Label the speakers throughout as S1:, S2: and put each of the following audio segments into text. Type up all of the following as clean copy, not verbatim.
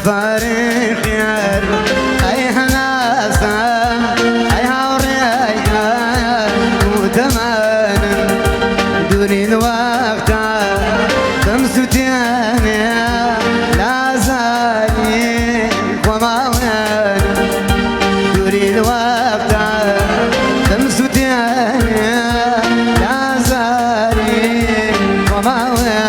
S1: سفاري خير أي هناسان أي هوريا وتمان دوري الوقت تمسو تاني لا زالي وما وين دوري الوقت تمسو تاني لا زالي وما وين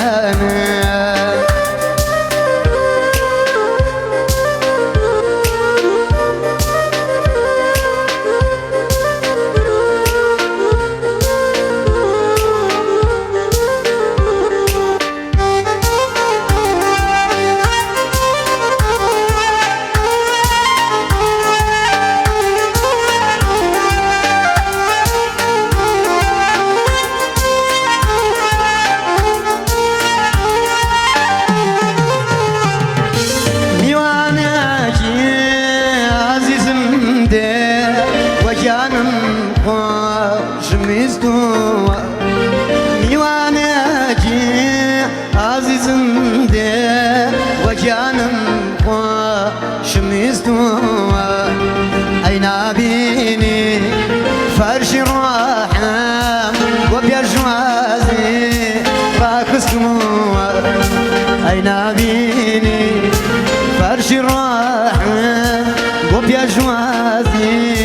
S1: وجانم خوش میستو میوانجی عزیزم ده وجانم خوش میستو ای نبینی فرش راحم و بیجوازی راکسمو ای نبینی فرش راحم و بیجوازی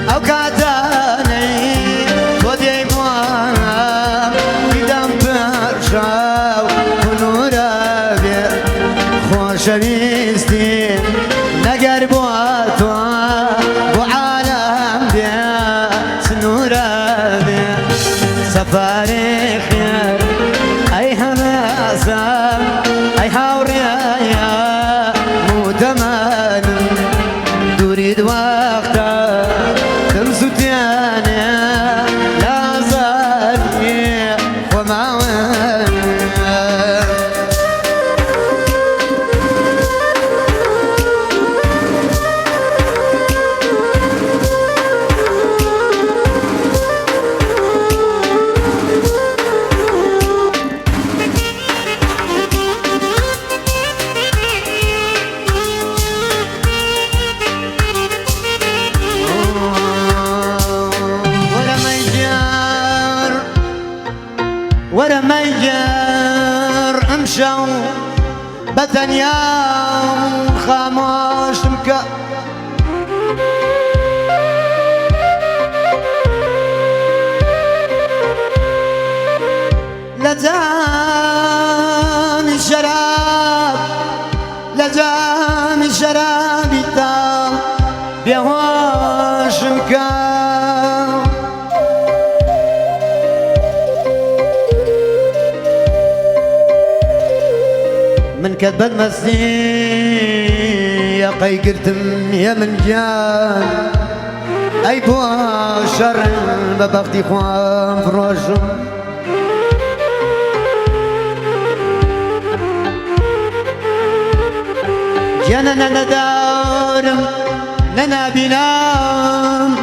S1: أو كاتاني ودي بوانا بدم برشاو ونورا بي خوش بيستين نقر بواتوا وعالم بي سنورا بي سفاري خير أي هماسا أي هاوريا مودمان تريد وقتا تمسو تاني لا زالي وما وين ورا ميجر امشوا بثنيا خاموش مكا لجان الشراب لجان الشراب يتام بيهوش مكا من كذب المسي يا قيقرتم يا من جان أي بوشر ببغتي خوان فروشم جانا ندارم ننا بنام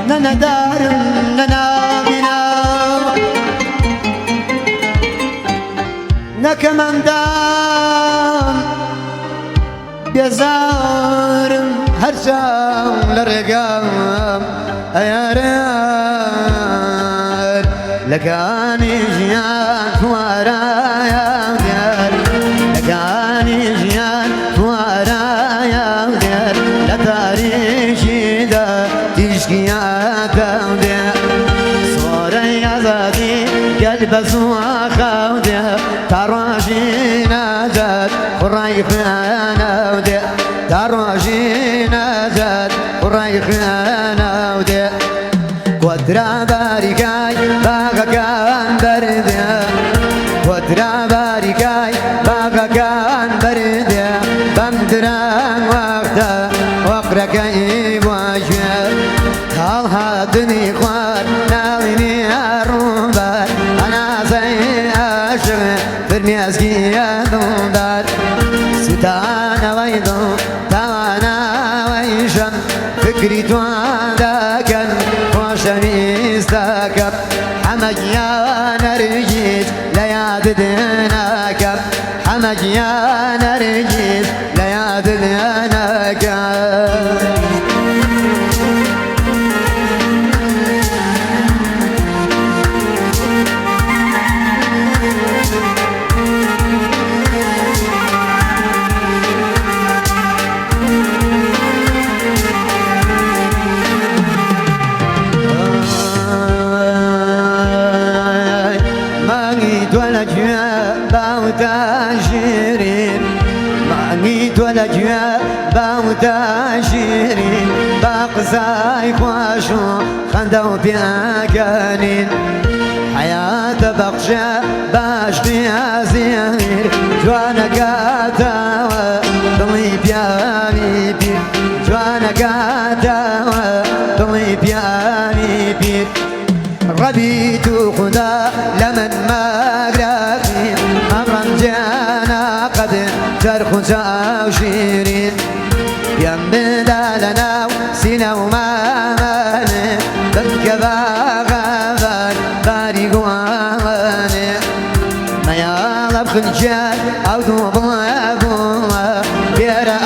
S1: ننا دارم ننا بنام نكمن دام بيزارم هرشام لرقام يا ريال لكاني جيان ورايا ديال لكاني جيان ورايا ديال لا تاريخي دا تشكي يا ديال صوري يا زادي قلب سواخا وديال تراجينا زاد ورايخانا ودي تراجينا زاد ورايخانا ودي قدرا باركاي باغا كان برديا قدرا باركاي باغا كان برديا بمدران وقتا وقرك يبواجه هل هادني خوار ناويني الروبار انا زي اشغل فرميازكي يا دوندار ستانا ويضو تانا ويشم فكري توانداكن وشميستاكب حمج يا نرجيت لياد ديناكب يا نرجس لا يدلنك شيرين مانيت ولا جواب باوتا شيرين باقزاي خواشو خندو بيا قانين حياة بقشة باش بيا زير جوانا قاتا ضلي بيا بيبير جوانا قاتا ضلي بيا بيبير ربيت خدا لمن ما قرافين أمرا جانا قد ترخص أو شيرين يمدا لنا سينا وما ماني بذكبا غابان باري قواني ما يالب خنجان أو دوبلا بولا بيرا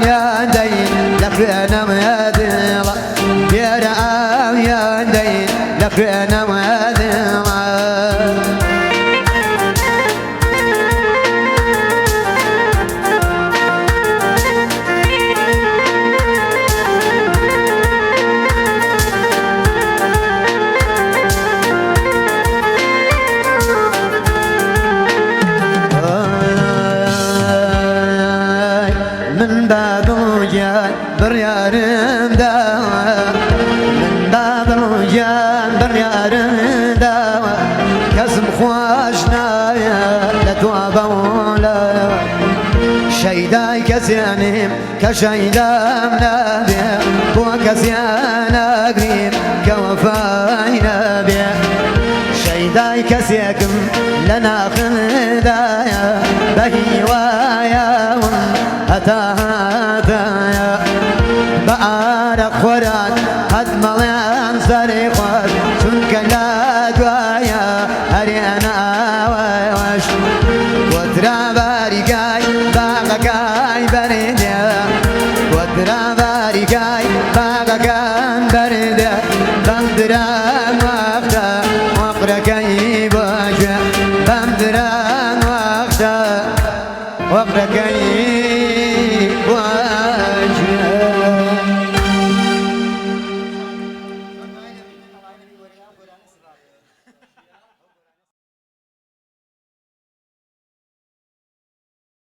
S1: يا دين لخينا مهدلا بيرا يا دين لخينا مهدلا من باب الرجال بريارم داوى من باب الرجال بريارم داوى كسب خواشنا لتوابا ولا شيداي كسيانيم كشيدام نابيا وكسيانا قريب كوفاينا بيا شيداي كسيكم لنا خدايا بهي وايا هتايا بارك خورات هتمليان صريخات شنك لا دوايا هريانا واش ودرا باريكاي باقاكاي بريديا ودرا باريكاي باقاكان بريديا بمدرا وقتا وقركاي باشا بمدرا وقتا وقركاي